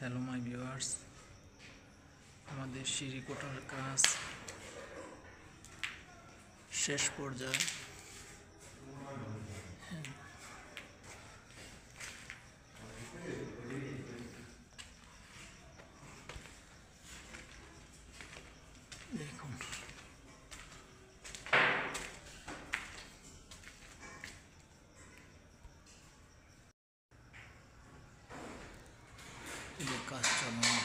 Hello my viewers, আমাদের সিঁড়ি কোটার কাজ শেষ পর্যায়ে। দেখুন কাজ চলমান।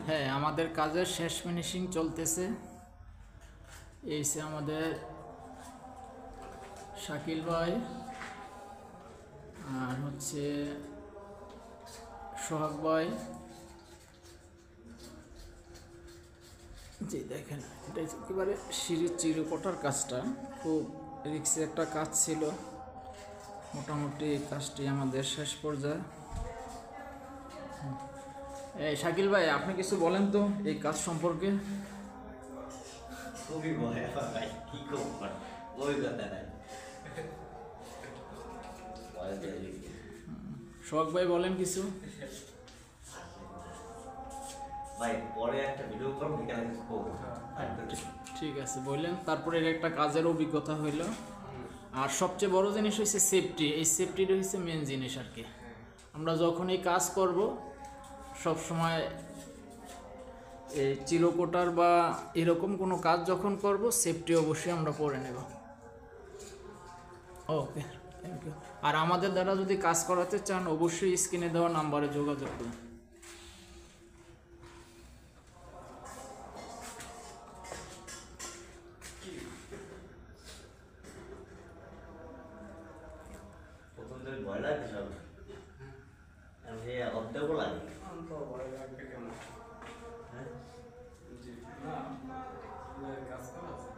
হ্যাঁ, আমাদের কাজের শেষ ফিনিশিং চলতেছে। এই সে আমাদের শাকিল ভাই আর হচ্ছে সোহাগ ভাই। জি দেখেন, এটা একেবারে সিঁড়ির চিরকোটার কাজটা খুব রিস্কি একটা কাজ ছিল। মোটামুটি কাজটি আমাদের শেষ পর্যায়ে। এই শাকিল ভাই, আপনি কিছু বলেন তো এই কাজ সম্পর্কে। খুবই ভয় ভাই, কি করব, ওই কথা নাই। সোহাগ ভাই বলেন কিছু। ভাই পরে একটা ভিডিও করব, বিকালে করব। ঠিক আছে, বললেন। তারপরে এর একটা কাজের অভিজ্ঞতা হইল। আর সবচেয়ে বড় জিনিস হচ্ছে সেফটি। এই সেফটিটা হচ্ছে মেন জিনিস আর কি। আমরা যখন এই কাজ করব সব সময় এই চিরকোটার বা এরকম কোনো কাজ যখন করব, সেফটি অবশ্যই আমরা পরে নেব। ওকে, থ্যাংক ইউ। আর আমাদের দ্বারা যদি কাজ করাতে চান, অবশ্যই স্ক্রিনে দেওয়া নাম্বারে যোগাযোগ করুন। প্রথম দিন ভয় লাগে সব, আমি অর্ধেকও লাগে। ভয় লাগবে কেন? হ্যাঁ, জি না, কাজ করা আছে।